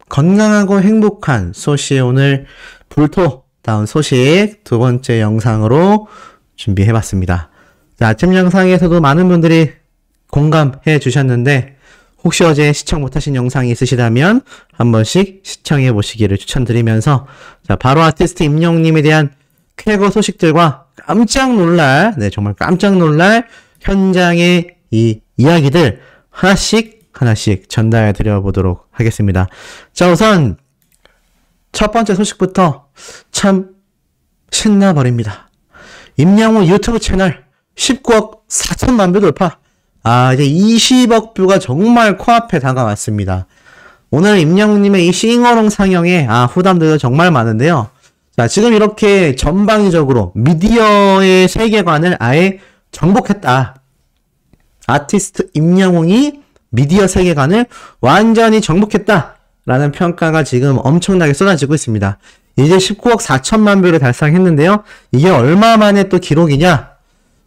건강하고 행복한 소시의 오늘 불토다운 소식 두 번째 영상으로 준비해봤습니다. 자, 아침 영상에서도 많은 분들이 공감해 주셨는데 혹시 어제 시청 못하신 영상이 있으시다면 한 번씩 시청해 보시기를 추천드리면서 자, 바로 아티스트 임영웅님에 대한 쾌거 소식들과 깜짝 놀랄, 정말 깜짝 놀랄 현장의 이 이야기들 하나씩 전달해 드려 보도록 하겠습니다. 자, 우선 첫 번째 소식부터 참 신나버립니다. 임영웅 유튜브 채널 19억 4천만 뷰 돌파. 이제 20억 뷰가 정말 코앞에 다가왔습니다. 오늘 임영웅님의 이 싱어롱 상영에 후담들도 정말 많은데요. 자, 지금 이렇게 전방위적으로 미디어의 세계관을 아예 정복했다. 아티스트 임영웅이 미디어 세계관을 완전히 정복했다라는 평가가 지금 엄청나게 쏟아지고 있습니다. 이제 19억 4천만 뷰를 달성했는데요. 이게 얼마 만에 또 기록이냐?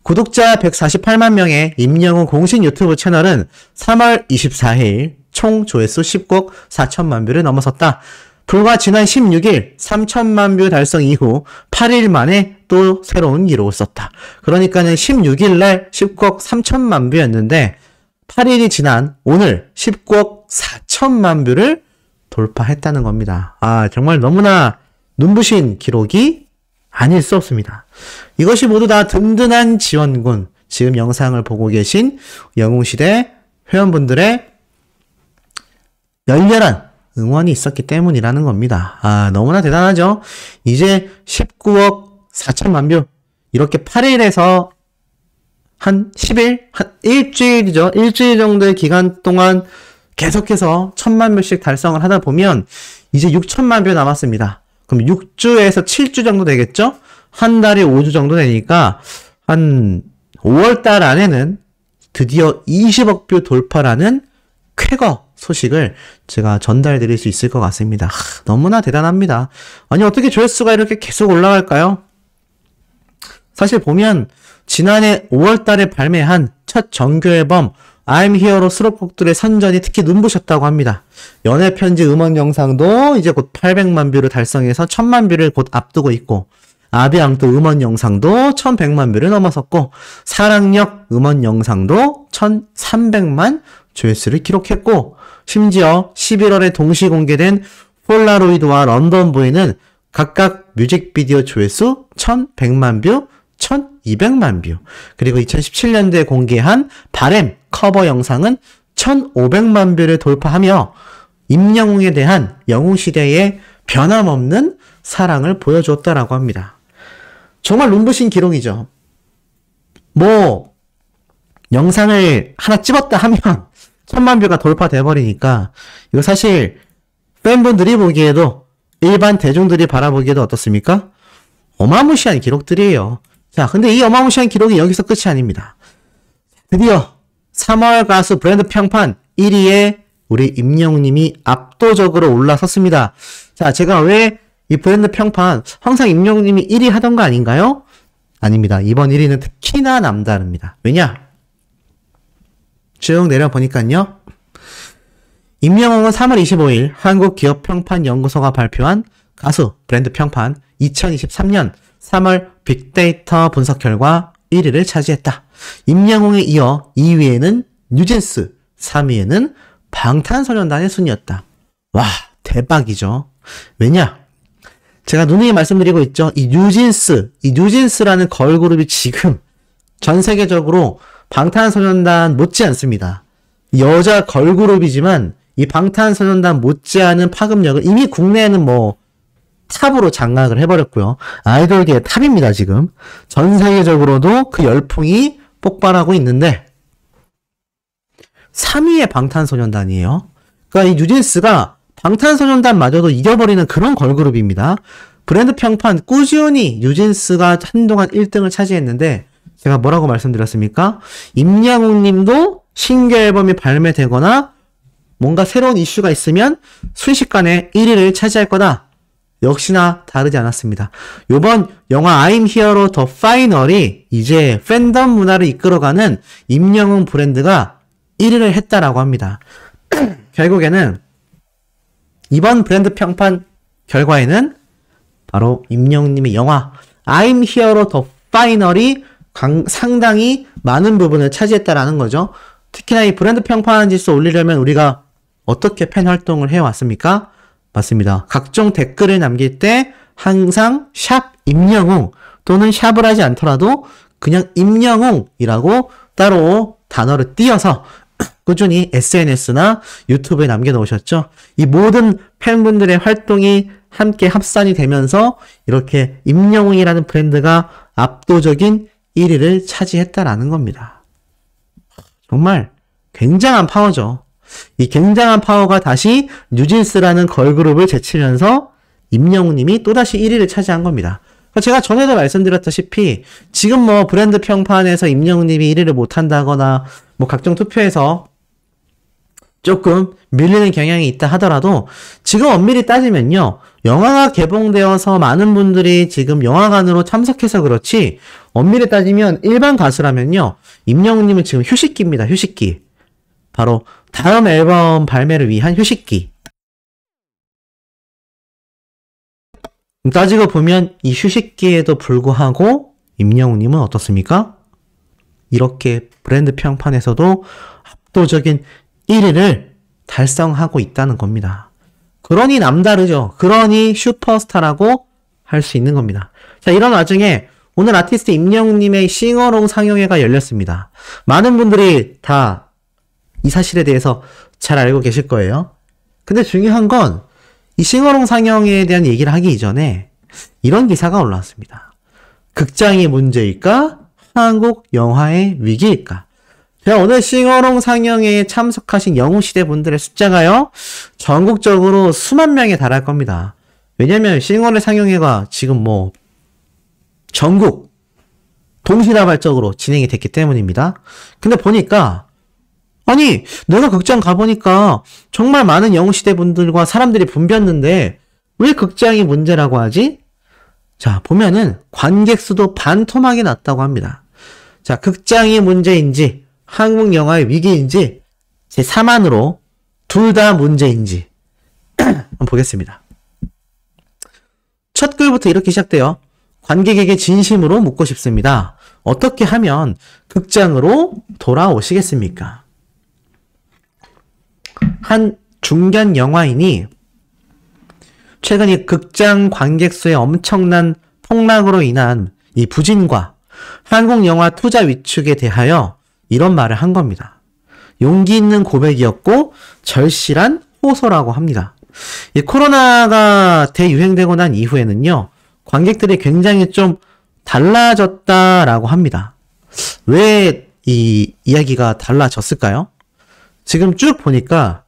구독자 148만 명의 임영웅 공식 유튜브 채널은 3월 24일 총 조회수 19억 4천만 뷰를 넘어섰다. 불과 지난 16일 3천만 뷰 달성 이후 8일 만에 또 새로운 기록을 썼다. 그러니까는 16일 날 19억 3천만 뷰였는데 8일이 지난 오늘 19억 4천만 뷰를 돌파했다는 겁니다. 정말 너무나 눈부신 기록이 아닐 수 없습니다. 이것이 모두 다 든든한 지원군, 지금 영상을 보고 계신 영웅시대 회원분들의 열렬한 응원이 있었기 때문이라는 겁니다. 너무나 대단하죠? 이제 19억 4천만 뷰, 이렇게 8일에서 한 10일? 한 일주일이죠. 일주일 정도의 기간 동안 계속해서 1000만 뷰씩 달성을 하다 보면 이제 6천만 뷰 남았습니다. 그럼 6주에서 7주 정도 되겠죠? 한 달에 5주 정도 되니까 한 5월달 안에는 드디어 20억 뷰 돌파라는 쾌거 소식을 제가 전달 드릴 수 있을 것 같습니다. 너무나 대단합니다. 아니, 어떻게 조회수가 이렇게 계속 올라갈까요? 사실 보면 지난해 5월달에 발매한 첫 정규 앨범 I'm Here로 수록곡들의 선전이 특히 눈부셨다고 합니다. 연애편지 음원 영상도 이제 곧 800만 뷰를 달성해서 1000만 뷰를 곧 앞두고 있고, 아비앙또 음원 영상도 1100만 뷰를 넘어섰고, 사랑역 음원 영상도 1300만 조회수를 기록했고, 심지어 11월에 동시 공개된 폴라로이드와 런던 보이는 각각 뮤직비디오 조회수 1100만 뷰, 1200만 뷰, 그리고 2017년도에 공개한 바램 커버 영상은 1500만 뷰를 돌파하며 임영웅에 대한 영웅시대의 변함없는 사랑을 보여줬다라고 합니다. 정말 눈부신 기록이죠. 영상을 하나 찍었다 하면 1000만 뷰가 돌파돼버리니까 이거 사실 팬분들이 보기에도, 일반 대중들이 바라보기에도 어떻습니까? 어마무시한 기록들이에요. 자, 근데 이 어마무시한 기록이 여기서 끝이 아닙니다. 드디어 3월 가수 브랜드 평판 1위에 우리 임영웅님이 압도적으로 올라섰습니다. 자, 제가 왜 이 브랜드 평판 항상 임영웅님이 1위 하던 거 아닌가요? 아닙니다. 이번 1위는 특히나 남다릅니다. 왜냐? 쭉 내려보니까요. 임영웅은 3월 25일 한국기업평판연구소가 발표한 가수 브랜드 평판 2023년 3월 빅데이터 분석 결과 1위를 차지했다. 임영웅에 이어 2위에는 뉴진스, 3위에는 방탄소년단의 순이었다. 와, 대박이죠. 왜냐? 제가 누누이 말씀드리고 있죠. 이 뉴진스라는 걸그룹이 지금 전 세계적으로 방탄소년단 못지않습니다. 여자 걸그룹이지만 이 방탄소년단 못지않은 파급력을 이미 국내에는 탑으로 장악을 해버렸고요. 아이돌계의 탑입니다, 지금. 전 세계적으로도 그 열풍이 폭발하고 있는데 3위의 방탄소년단이에요. 그러니까 이 뉴진스가 방탄소년단마저도 이겨버리는 그런 걸그룹입니다. 브랜드 평판 꾸준히 뉴진스가 한동안 1등을 차지했는데 제가 뭐라고 말씀드렸습니까? 임영웅 님도 신규 앨범이 발매되거나 뭔가 새로운 이슈가 있으면 순식간에 1위를 차지할 거다. 역시나 다르지 않았습니다. 요번 영화 I'm Here로 더 파이널이 이제 팬덤 문화를 이끌어가는 임영웅 브랜드가 1위를 했다라고 합니다. 결국에는 이번 브랜드 평판 결과에는 바로 임영웅님의 영화 I'm Hero The Final이 상당히 많은 부분을 차지했다라는 거죠. 특히나 이 브랜드 평판 지수 올리려면 우리가 어떻게 팬 활동을 해왔습니까? 맞습니다. 각종 댓글을 남길 때 항상 샵 임영웅 또는 샵을 하지 않더라도 그냥 임영웅이라고 따로 단어를 띄어서 꾸준히 SNS나 유튜브에 남겨놓으셨죠. 이 모든 팬분들의 활동이 함께 합산이 되면서 이렇게 임영웅이라는 브랜드가 압도적인 1위를 차지했다라는 겁니다. 정말 굉장한 파워죠. 이 굉장한 파워가 다시 뉴진스라는 걸그룹을 제치면서 임영웅님이 또다시 1위를 차지한 겁니다. 제가 전에도 말씀드렸다시피 지금 뭐 브랜드 평판에서 임영웅님이 1위를 못한다거나 뭐 각종 투표에서 조금 밀리는 경향이 있다 하더라도 지금 엄밀히 따지면요. 영화가 개봉되어서 많은 분들이 지금 영화관으로 참석해서 그렇지 엄밀히 따지면 일반 가수라면요. 임영웅님은 지금 휴식기입니다. 휴식기. 바로 다음 앨범 발매를 위한 휴식기. 따지고 보면 이 휴식기에도 불구하고 임영웅님은 어떻습니까? 이렇게 브랜드 평판에서도 압도적인 1위를 달성하고 있다는 겁니다. 그러니 남다르죠. 그러니 슈퍼스타라고 할 수 있는 겁니다. 자, 이런 와중에 오늘 아티스트 임영웅님의 싱어롱 상영회가 열렸습니다. 많은 분들이 다 이 사실에 대해서 잘 알고 계실 거예요. 근데 중요한 건 이 싱어롱 상영회에 대한 얘기를 하기 이전에 이런 기사가 올라왔습니다. 극장이 문제일까? 한국 영화의 위기일까? 제가 오늘 싱어롱 상영회에 참석하신 영웅시대 분들의 숫자가요, 전국적으로 수만 명에 달할 겁니다. 왜냐면 싱어롱 상영회가 지금 뭐 전국 동시다발적으로 진행이 됐기 때문입니다. 근데 보니까 아니 내가 극장 가보니까 정말 많은 영웅시대 분들과 사람들이 붐볐는데 왜 극장이 문제라고 하지? 자, 보면은 관객 수도 반토막이 났다고 합니다. 자, 극장이 문제인지 한국 영화의 위기인지 제 3안으로 둘 다 문제인지 한번 보겠습니다. 첫 글부터 이렇게 시작돼요. 관객에게 진심으로 묻고 싶습니다. 어떻게 하면 극장으로 돌아오시겠습니까? 한 중견 영화인이 최근 이 극장 관객 수의 엄청난 폭락으로 인한 이 부진과 한국 영화 투자 위축에 대하여 이런 말을 한 겁니다. 용기 있는 고백이었고 절실한 호소라고 합니다. 이 코로나가 대유행되고 난 이후에는요, 관객들이 굉장히 좀 달라졌다라고 합니다. 왜 이 이야기가 달라졌을까요? 지금 쭉 보니까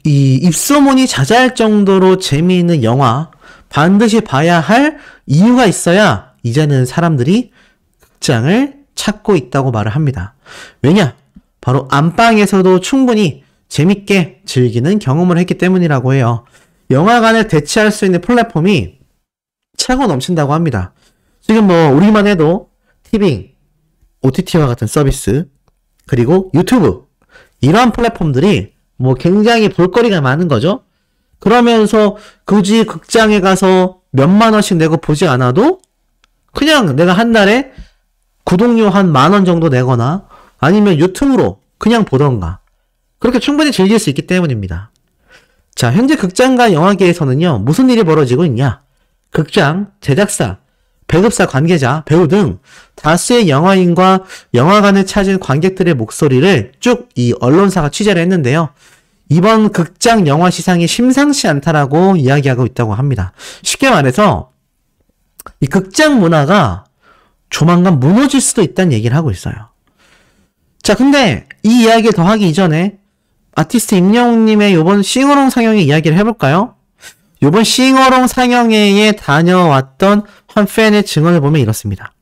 이 입소문이 자자할 정도로 재미있는 영화, 반드시 봐야 할 이유가 있어야 이제는 사람들이 극장을 찾고 있다고 말을 합니다. 왜냐? 바로 안방에서도 충분히 재밌게 즐기는 경험을 했기 때문이라고 해요. 영화관을 대체할 수 있는 플랫폼이 차고 넘친다고 합니다. 지금 뭐 우리만 해도 티빙, OTT와 같은 서비스, 그리고 유튜브, 이러한 플랫폼들이 뭐 굉장히 볼거리가 많은 거죠. 그러면서 굳이 극장에 가서 몇만 원씩 내고 보지 않아도 그냥 내가 한 달에 구독료 한 10,000원 정도 내거나 아니면 유튜브로 그냥 보던가 그렇게 충분히 즐길 수 있기 때문입니다. 자, 현재 극장과 영화계에서는요, 무슨 일이 벌어지고 있냐? 극장, 제작사, 배급사 관계자, 배우 등 다수의 영화인과 영화관을 찾은 관객들의 목소리를 쭉 이 언론사가 취재를 했는데요. 이번 극장 영화 시장이 심상치 않다라고 이야기하고 있다고 합니다. 쉽게 말해서 이 극장 문화가 조만간 무너질 수도 있다는 얘기를 하고 있어요. 자, 근데 이 이야기를 더 하기 이전에 아티스트 임영웅님의 요번 싱어롱 상영회 이야기를 해볼까요? 요번 싱어롱 상영회에 다녀왔던 한 팬의 증언을 보면 이렇습니다.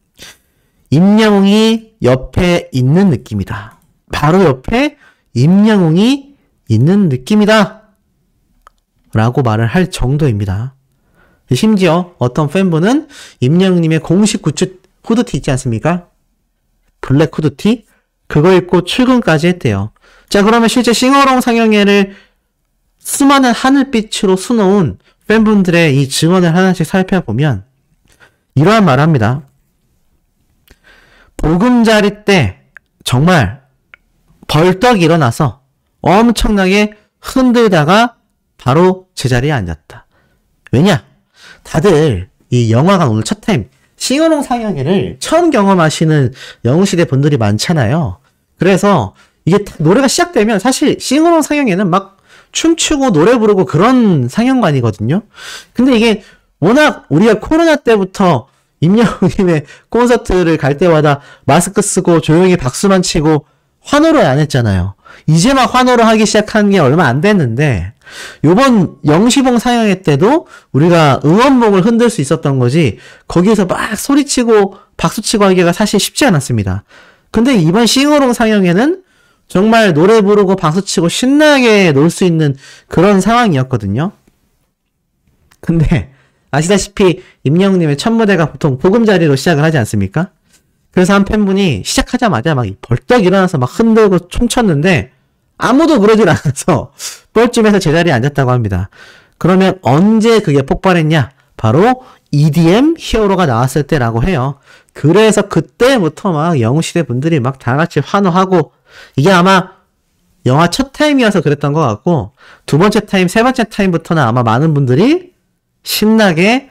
임영웅이 옆에 있는 느낌이다. 바로 옆에 임영웅이 있는 느낌이다. 라고 말을 할 정도입니다. 심지어 어떤 팬분은 임영웅님의 공식 굿즈 후드티 있지 않습니까? 블랙 후드티? 그거 입고 출근까지 했대요. 자, 그러면 실제 싱어롱 상영회를 수많은 하늘빛으로 수놓은 팬분들의 이 증언을 하나씩 살펴보면 이러한 말을 합니다. 보금자리 때 정말 벌떡 일어나서 엄청나게 흔들다가 바로 제자리에 앉았다. 왜냐? 다들 이 영화관 오늘 첫 타임 싱어롱 상영회를 처음 경험하시는 영웅시대 분들이 많잖아요. 그래서 이게 노래가 시작되면 사실 싱어롱 상영회는 막 춤추고 노래 부르고 그런 상영관이거든요. 근데 이게 워낙 우리가 코로나 때부터 임영웅님의 콘서트를 갈 때마다 마스크 쓰고 조용히 박수만 치고 환호를 안 했잖아요. 이제 막 환호를 하기 시작한 게 얼마 안 됐는데 요번 영시봉 상영회 때도 우리가 응원봉을 흔들 수 있었던 거지 거기에서 막 소리치고 박수치고 하기가 사실 쉽지 않았습니다. 근데 이번 싱어롱 상영회는 정말 노래 부르고 박수치고 신나게 놀 수 있는 그런 상황이었거든요. 근데 아시다시피 임영웅님의 첫 무대가 보통 보금자리로 시작을 하지 않습니까? 그래서 한 팬분이 시작하자마자 막 벌떡 일어나서 막 흔들고 춤췄는데 아무도 그러질 않아서 뻘쭘해서 제자리에 앉았다고 합니다. 그러면 언제 그게 폭발했냐? 바로 EDM 히어로가 나왔을 때라고 해요. 그래서 그때부터 막 영웅시대 분들이 막 다 같이 환호하고 이게 아마 영화 첫 타임이어서 그랬던 것 같고 두 번째 타임, 세 번째 타임부터는 아마 많은 분들이 신나게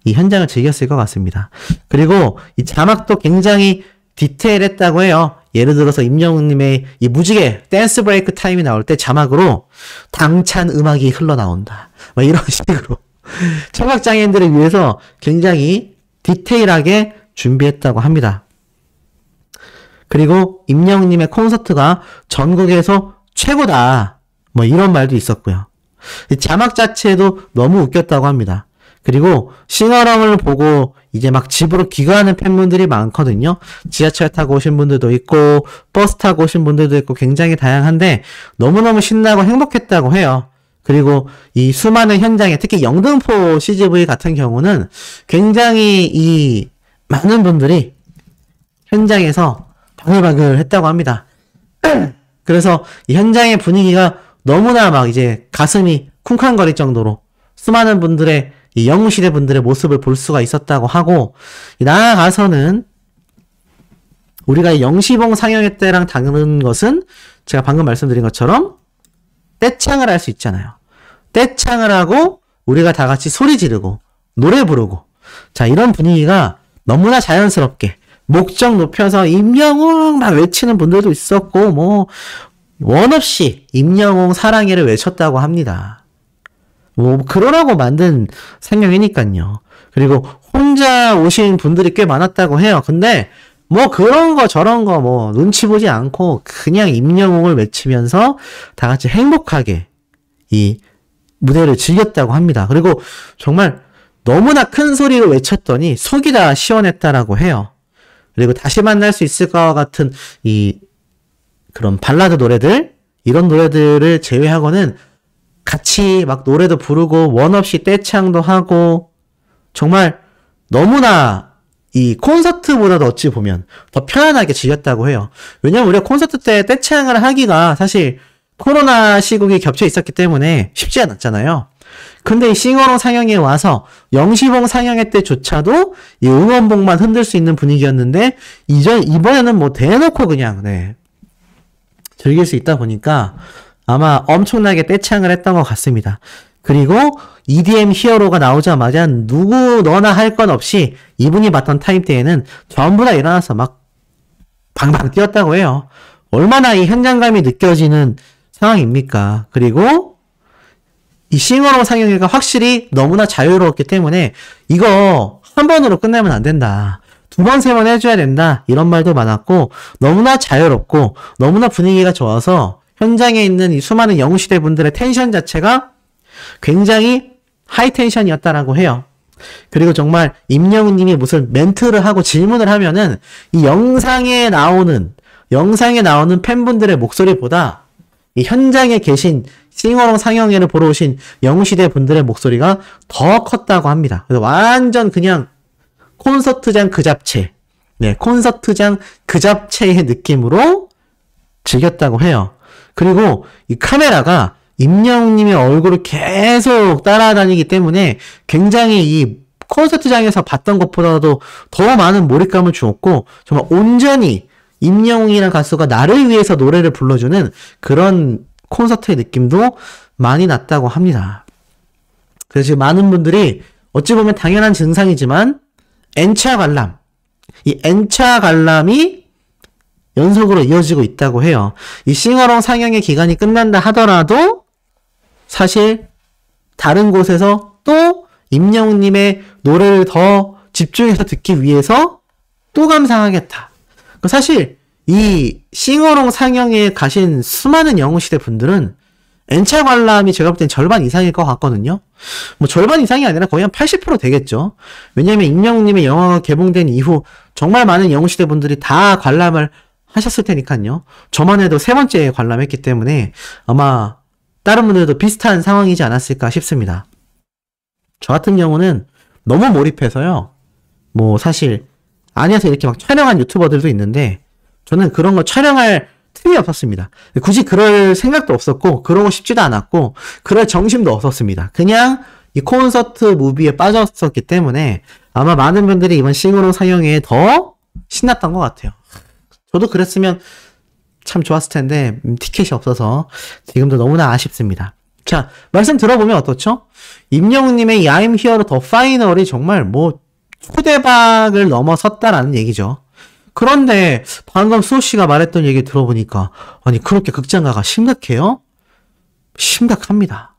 이 현장을 즐겼을 것 같습니다. 그리고 이 자막도 굉장히 디테일했다고 해요. 예를 들어서 임영웅님의 이 무지개 댄스 브레이크 타임이 나올 때 자막으로 당찬 음악이 흘러나온다. 막 이런 식으로 청각장애인들을 위해서 굉장히 디테일하게 준비했다고 합니다. 그리고 임영웅님의 콘서트가 전국에서 최고다. 뭐 이런 말도 있었고요. 자막 자체도 너무 웃겼다고 합니다. 그리고 싱어롱을 보고 이제 막 집으로 귀가하는 팬분들이 많거든요. 지하철 타고 오신 분들도 있고 버스 타고 오신 분들도 있고 굉장히 다양한데 너무너무 신나고 행복했다고 해요. 그리고 이 수많은 현장에 특히 영등포 CGV 같은 경우는 굉장히 이 많은 분들이 현장에서 바글바글 했다고 합니다. 그래서 이 현장의 분위기가 너무나 막 이제 가슴이 쿵쾅거릴 정도로 수많은 분들의 이 영웅시대 분들의 모습을 볼 수가 있었다고 하고 나아가서는 우리가 영시봉 상영회 때랑 다른 것은 제가 방금 말씀드린 것처럼 떼창을 할 수 있잖아요. 떼창을 하고 우리가 다 같이 소리 지르고 노래 부르고 자 이런 분위기가 너무나 자연스럽게 목적 높여서 임영웅 막 외치는 분들도 있었고 뭐 원 없이 임영웅 사랑해를 외쳤다고 합니다. 뭐 그러라고 만든 상영회니까요. 그리고 혼자 오신 분들이 꽤 많았다고 해요. 근데 뭐 그런 거 저런 거 뭐 눈치 보지 않고 그냥 임영웅을 외치면서 다 같이 행복하게 이 무대를 즐겼다고 합니다. 그리고 정말 너무나 큰 소리로 외쳤더니 속이 다 시원했다라고 해요. 그리고 다시 만날 수 있을 것 같은 이 그런 발라드 노래들 이런 노래들을 제외하고는 같이 막 노래도 부르고 원 없이 떼창도 하고 정말 너무나 이 콘서트보다도 어찌 보면 더 편안하게 즐겼다고 해요. 왜냐면 우리가 콘서트 때 떼창을 하기가 사실 코로나 시국이 겹쳐 있었기 때문에 쉽지 않았잖아요. 근데 이 싱어롱 상영회에 와서 영시봉 상영회 때조차도 이 응원봉만 흔들 수 있는 분위기였는데 이번에는 뭐 대놓고 그냥 즐길 수 있다 보니까 아마 엄청나게 떼창을 했던 것 같습니다. 그리고 EDM 히어로가 나오자마자 누구 너나 할 건 없이 이분이 봤던 타임 때에는 전부 다 일어나서 막 방방 뛰었다고 해요. 얼마나 이 현장감이 느껴지는 상황입니까? 그리고 이 싱어롱 상영회가 확실히 너무나 자유로웠기 때문에 이거 한 번으로 끝내면 안 된다. 두 번, 세 번 해줘야 된다. 이런 말도 많았고 너무나 자유롭고 너무나 분위기가 좋아서 현장에 있는 이 수많은 영웅시대 분들의 텐션 자체가 굉장히 하이 텐션이었다라고 해요. 그리고 정말 임영웅님이 무슨 멘트를 하고 질문을 하면은 이 영상에 나오는 팬분들의 목소리보다 이 현장에 계신 싱어롱 상영회를 보러 오신 영웅시대 분들의 목소리가 더 컸다고 합니다. 그래서 완전 그냥 콘서트장 그 잡채, 콘서트장 그 잡채의 느낌으로 즐겼다고 해요. 그리고 이 카메라가 임영웅님의 얼굴을 계속 따라다니기 때문에 굉장히 이 콘서트장에서 봤던 것보다도 더 많은 몰입감을 주었고, 정말 온전히 임영웅이라는 가수가 나를 위해서 노래를 불러주는 그런 콘서트의 느낌도 많이 났다고 합니다. 그래서 지금 많은 분들이 어찌 보면 당연한 증상이지만 N차 관람, 이 N차 관람이 연속으로 이어지고 있다고 해요. 이 싱어롱 상영의 기간이 끝난다 하더라도 사실 다른 곳에서 또 임영웅님의 노래를 더 집중해서 듣기 위해서 또 감상하겠다. 사실 이 싱어롱 상영에 가신 수많은 영웅시대 분들은 N차 관람이 제가 볼 땐 절반 이상일 것 같거든요. 뭐 절반 이상이 아니라 거의 한 80% 되겠죠. 왜냐면 임영웅님의 영화가 개봉된 이후 정말 많은 영웅시대 분들이 다 관람을 하셨을 테니까요. 저만 해도 3번째 관람했기 때문에 아마 다른 분들도 비슷한 상황이지 않았을까 싶습니다. 저 같은 경우는 너무 몰입해서요. 뭐 사실 아니어서 이렇게 막 촬영한 유튜버들도 있는데 저는 그런 거 촬영할 틈이 없었습니다. 굳이 그럴 생각도 없었고 그러고 싶지도 않았고 그럴 정신도 없었습니다. 그냥 이 콘서트 무비에 빠졌었기 때문에 아마 많은 분들이 이번 싱어롱 상영회에 더 신났던 것 같아요. 저도 그랬으면 참 좋았을 텐데 티켓이 없어서 지금도 너무나 아쉽습니다. 자, 말씀 들어보면 어떻죠? 임영웅님의 이 I'm Here The Final이 정말 뭐 초대박을 넘어섰다라는 얘기죠. 그런데 방금 수호씨가 말했던 얘기 들어보니까 아니 그렇게 극장가가 심각해요? 심각합니다.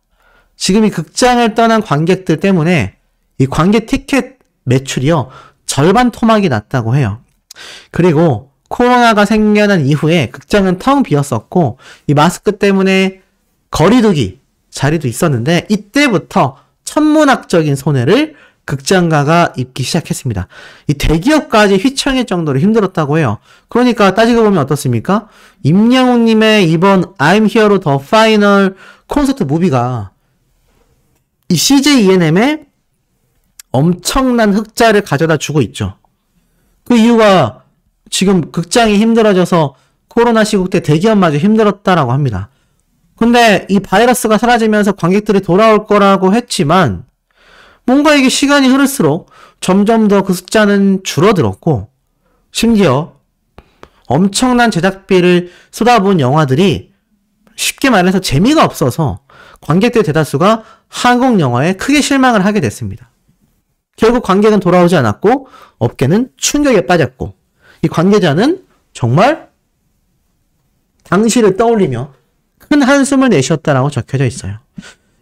지금 이 극장을 떠난 관객들 때문에 이 관객 티켓 매출이요 절반 토막이 났다고 해요. 그리고 코로나가 생겨난 이후에 극장은 텅 비었었고 이 마스크 때문에 거리두기 자리도 있었는데 이때부터 천문학적인 손해를 극장가가 입기 시작했습니다. 이 대기업까지 휘청일 정도로 힘들었다고 해요. 그러니까 따지고 보면 어떻습니까? 임영웅님의 이번 I'm Here The Final 콘서트 무비가 이 CJ ENM에 엄청난 흑자를 가져다 주고 있죠. 그 이유가 지금 극장이 힘들어져서 코로나 시국 때 대기업마저 힘들었다라고 합니다. 근데 이 바이러스가 사라지면서 관객들이 돌아올 거라고 했지만 뭔가 이게 시간이 흐를수록 점점 더 그 숫자는 줄어들었고 심지어 엄청난 제작비를 쏟아부은 영화들이 쉽게 말해서 재미가 없어서 관객들 대다수가 한국 영화에 크게 실망을 하게 됐습니다. 결국 관객은 돌아오지 않았고 업계는 충격에 빠졌고 이 관계자는 정말 당시를 떠올리며 큰 한숨을 내쉬었다라고 적혀져 있어요.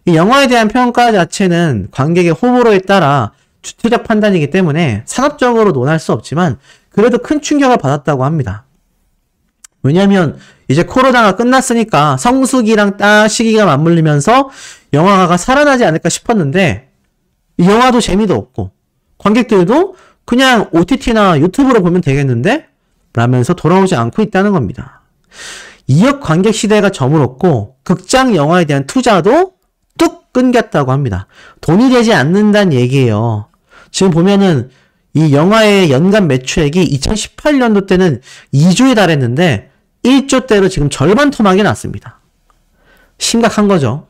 이 영화에 대한 평가 자체는 관객의 호불호에 따라 주체적 판단이기 때문에 산업적으로 논할 수 없지만 그래도 큰 충격을 받았다고 합니다. 왜냐하면 이제 코로나가 끝났으니까 성수기랑 딱 시기가 맞물리면서 영화가 살아나지 않을까 싶었는데 이 영화도 재미도 없고 관객들도 그냥 OTT나 유튜브로 보면 되겠는데? 라면서 돌아오지 않고 있다는 겁니다. 2억 관객 시대가 저물었고 극장 영화에 대한 투자도 뚝 끊겼다고 합니다. 돈이 되지 않는다는 얘기예요. 지금 보면은 이 영화의 연간 매출액이 2018년도 때는 2조에 달했는데 1조대로 지금 절반 토막이 났습니다. 심각한 거죠.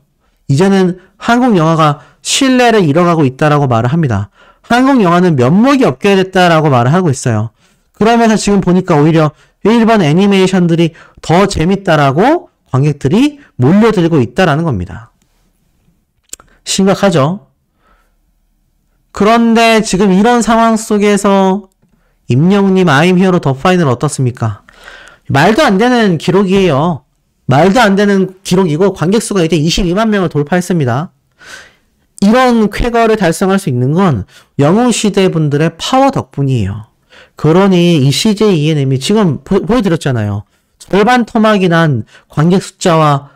이제는 한국 영화가 신뢰를 잃어가고 있다라고 말을 합니다. 한국 영화는 면목이 없게 됐다라고 말을 하고 있어요. 그러면서 지금 보니까 오히려 일본 애니메이션들이 더 재밌다라고 관객들이 몰려들고 있다라는 겁니다. 심각하죠? 그런데 지금 이런 상황 속에서 임영웅님 I'm Here The Final 어떻습니까? 말도 안 되는 기록이에요. 말도 안 되는 기록이고 관객 수가 이제 22만 명을 돌파했습니다. 이런 쾌거를 달성할 수 있는 건 영웅시대 분들의 파워 덕분이에요. 그러니 이 CJ ENM이 지금 보여드렸잖아요. 절반 토막이 난 관객 숫자와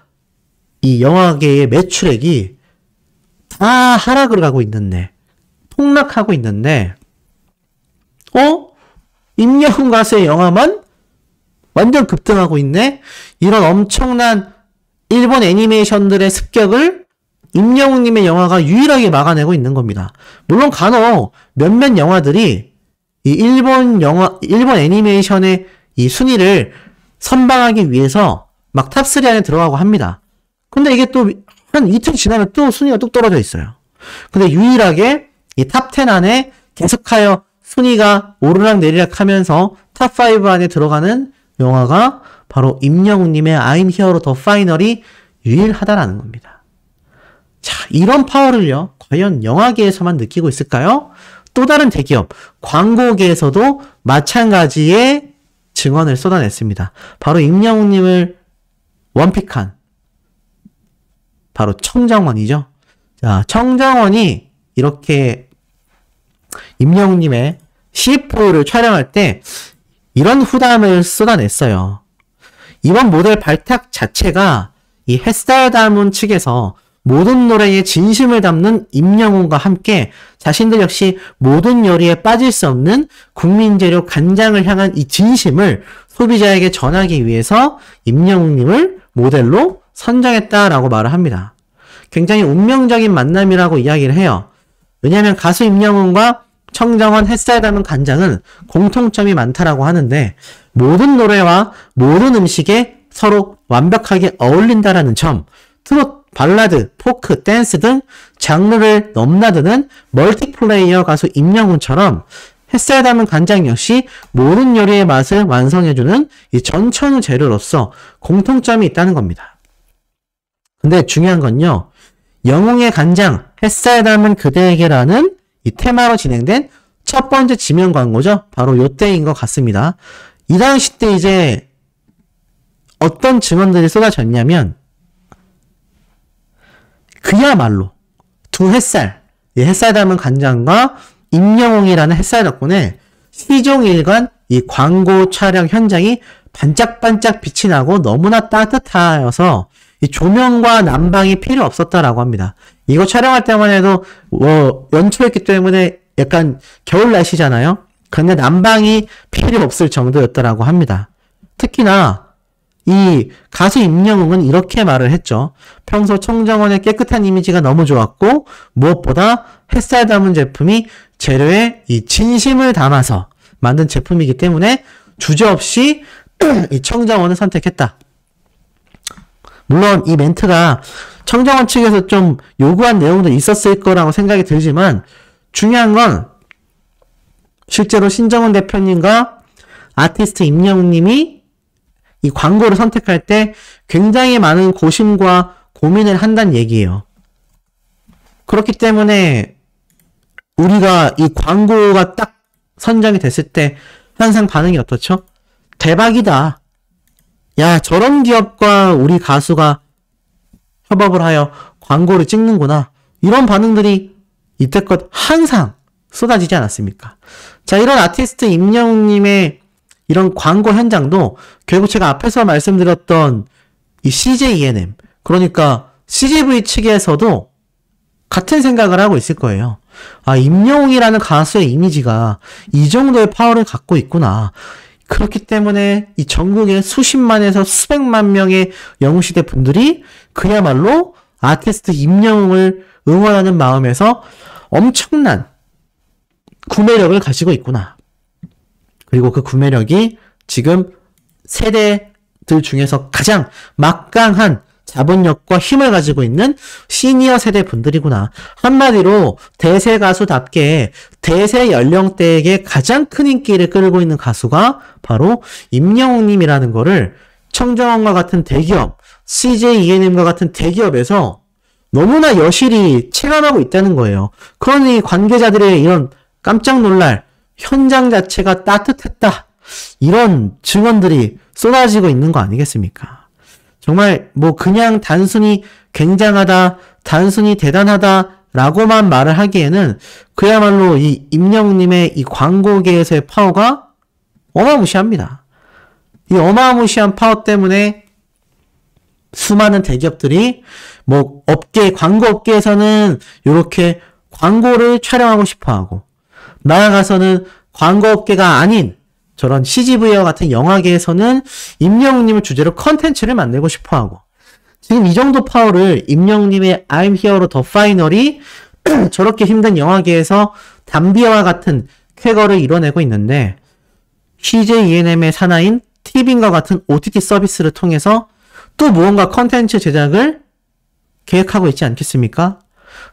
이 영화계의 매출액이 다 하락을 가고 있는데 폭락하고 있는데 임영웅 가수의 영화만 완전 급등하고 있네? 이런 엄청난 일본 애니메이션들의 습격을 임영웅님의 영화가 유일하게 막아내고 있는 겁니다. 물론 간혹 몇몇 영화들이 이 일본 애니메이션의 이 순위를 선방하기 위해서 막 탑3 안에 들어가고 합니다. 근데 이게 또 한 이틀 지나면 또 순위가 뚝 떨어져 있어요. 근데 유일하게 이 탑 10 안에 계속하여 순위가 오르락내리락 하면서 탑 5 안에 들어가는 영화가 바로 임영웅님의 I'm Here The Final이 유일하다라는 겁니다. 자, 이런 파워를요, 과연 영화계에서만 느끼고 있을까요? 또 다른 대기업, 광고계에서도 마찬가지의 증언을 쏟아냈습니다. 바로 임영웅님을 원픽한 바로 청정원이죠. 자, 청정원이 이렇게 임영웅님의 CF를 촬영할 때 이런 후담을 쏟아냈어요. 이번 모델 발탁 자체가 이 햇살 다문 측에서 모든 노래에 진심을 담는 임영웅과 함께 자신들 역시 모든 요리에 빠질 수 없는 국민재료 간장을 향한 이 진심을 소비자에게 전하기 위해서 임영웅님을 모델로 선정했다라고 말을 합니다. 굉장히 운명적인 만남이라고 이야기를 해요. 왜냐하면 가수 임영웅과 청정원 햇살 담은 간장은 공통점이 많다라고 하는데 모든 노래와 모든 음식에 서로 완벽하게 어울린다라는 점, 트로트, 발라드, 포크, 댄스 등 장르를 넘나드는 멀티플레이어 가수 임영웅처럼 햇살 담은 간장 역시 모든 요리의 맛을 완성해주는 이 전천후 재료로서 공통점이 있다는 겁니다. 근데 중요한 건요, 영웅의 간장, 햇살 담은 그대에게라는 이 테마로 진행된 첫 번째 지면 광고죠. 바로 요때인 것 같습니다. 이 당시 때 이제 어떤 증언들이 쏟아졌냐면 그야말로 두 햇살, 이 햇살 담은 간장과 임영웅이라는 햇살 덕분에 시종일관 이 광고 촬영 현장이 반짝반짝 빛이 나고 너무나 따뜻하여서 이 조명과 난방이 필요 없었다라고 합니다. 이거 촬영할 때만 해도 연초였기 때문에 약간 겨울 날씨잖아요. 근데 난방이 필요 없을 정도였다라고 합니다. 특히나 이 가수 임영웅은 이렇게 말을 했죠. 평소 청정원의 깨끗한 이미지가 너무 좋았고 무엇보다 햇살 담은 제품이 재료에 이 진심을 담아서 만든 제품이기 때문에 주저없이 이 청정원을 선택했다. 물론 이 멘트가 청정원 측에서 좀 요구한 내용도 있었을 거라고 생각이 들지만 중요한 건 실제로 신정훈 대표님과 아티스트 임영웅님이 이 광고를 선택할 때 굉장히 많은 고심과 고민을 한다는 얘기예요. 그렇기 때문에 우리가 이 광고가 딱 선정이 됐을 때 항상 반응이 어떻죠? 대박이다. 야, 저런 기업과 우리 가수가 협업을 하여 광고를 찍는구나. 이런 반응들이 이때껏 항상 쏟아지지 않았습니까? 자, 이런 아티스트 임영웅님의 이런 광고 현장도 결국 제가 앞에서 말씀드렸던 이 CJ ENM, 그러니까 CGV 측에서도 같은 생각을 하고 있을 거예요. 아, 임영웅이라는 가수의 이미지가 이 정도의 파워를 갖고 있구나. 그렇기 때문에 이 전국에 수십만에서 수백만 명의 영웅시대 분들이 그야말로 아티스트 임영웅을 응원하는 마음에서 엄청난 구매력을 가지고 있구나. 그리고 그 구매력이 지금 세대들 중에서 가장 막강한 자본력과 힘을 가지고 있는 시니어 세대 분들이구나. 한마디로 대세 가수답게 대세 연령대에게 가장 큰 인기를 끌고 있는 가수가 바로 임영웅님이라는 거를 청정원과 같은 대기업, CJ ENM과 같은 대기업에서 너무나 여실히 체감하고 있다는 거예요. 그러니 관계자들의 이런 깜짝 놀랄 현장 자체가 따뜻했다. 이런 증언들이 쏟아지고 있는 거 아니겠습니까? 정말 뭐 그냥 단순히 굉장하다, 단순히 대단하다라고만 말을 하기에는 그야말로 이 임영웅님의 이 광고계에서의 파워가 어마무시합니다. 이 어마무시한 파워 때문에 수많은 대기업들이 뭐 광고 업계에서는 이렇게 광고를 촬영하고 싶어하고 나아가서는 광고 업계가 아닌 저런 CGV와 같은 영화계에서는 임영웅님을 주제로 컨텐츠를 만들고 싶어하고 지금 이 정도 파워를 임영웅님의 I'm Here The Final이 저렇게 힘든 영화계에서 담비아와 같은 쾌거를 이뤄내고 있는데 CJ ENM의 사나인 티빙과 같은 OTT 서비스를 통해서 또 무언가 컨텐츠 제작을 계획하고 있지 않겠습니까?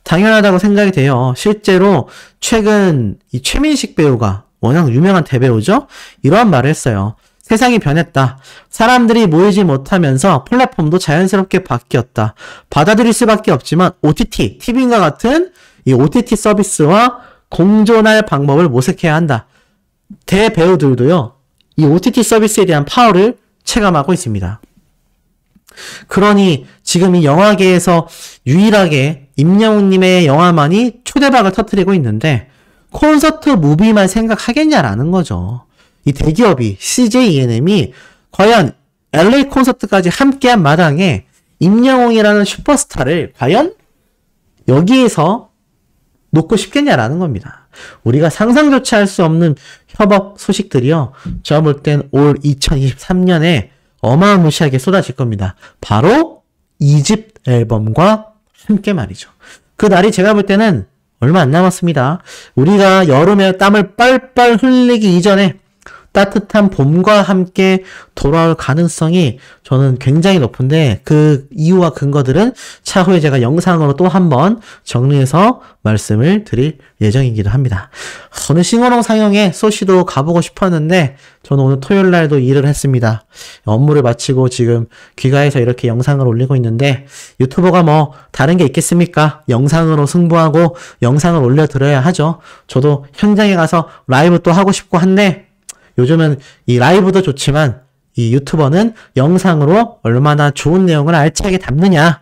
당연하다고 생각이 돼요. 실제로 최근 이 최민식 배우가 워낙 유명한 대배우죠? 이러한 말을 했어요. 세상이 변했다. 사람들이 모이지 못하면서 플랫폼도 자연스럽게 바뀌었다. 받아들일 수밖에 없지만 OTT, TV인과 같은 이 OTT 서비스와 공존할 방법을 모색해야 한다. 대배우들도요, 이 OTT 서비스에 대한 파워를 체감하고 있습니다. 그러니 지금 이 영화계에서 유일하게 임영웅님의 영화만이 초대박을 터뜨리고 있는데 콘서트 무비만 생각하겠냐라는 거죠. 이 대기업이 CJ ENM이 과연 LA 콘서트까지 함께한 마당에 임영웅이라는 슈퍼스타를 과연 여기에서 놓고 싶겠냐라는 겁니다. 우리가 상상조차 할 수 없는 협업 소식들이요. 제가 볼 땐 올 2023년에 어마무시하게 쏟아질 겁니다. 바로 2집 앨범과 함께 말이죠. 그 날이 제가 볼 때는 얼마 안 남았습니다. 우리가 여름에 땀을 빨빨 흘리기 이전에 따뜻한 봄과 함께 돌아올 가능성이 저는 굉장히 높은데 그 이유와 근거들은 차후에 제가 영상으로 또 한번 정리해서 말씀을 드릴 예정이기도 합니다. 오늘 싱어롱 상영에 소시도 가보고 싶었는데 저는 오늘 토요일 날도 일을 했습니다. 업무를 마치고 지금 귀가해서 이렇게 영상을 올리고 있는데 유튜버가 뭐 다른 게 있겠습니까? 영상으로 승부하고 영상을 올려드려야 하죠. 저도 현장에 가서 라이브 또 하고 싶고 한데 요즘은 이 라이브도 좋지만 이 유튜버는 영상으로 얼마나 좋은 내용을 알차게 담느냐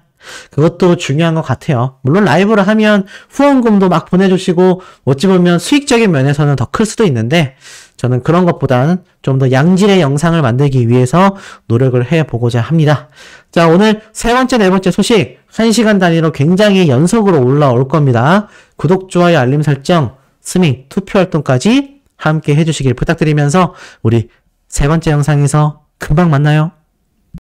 그것도 중요한 것 같아요. 물론 라이브를 하면 후원금도 막 보내주시고 어찌 보면 수익적인 면에서는 더 클 수도 있는데 저는 그런 것보다는 좀 더 양질의 영상을 만들기 위해서 노력을 해보고자 합니다. 자, 오늘 세 번째, 네 번째 소식 1시간 단위로 굉장히 연속으로 올라올 겁니다. 구독, 좋아요, 알림 설정, 스밍, 투표 활동까지 함께 해주시길 부탁드리면서 우리 세 번째 영상에서 금방 만나요.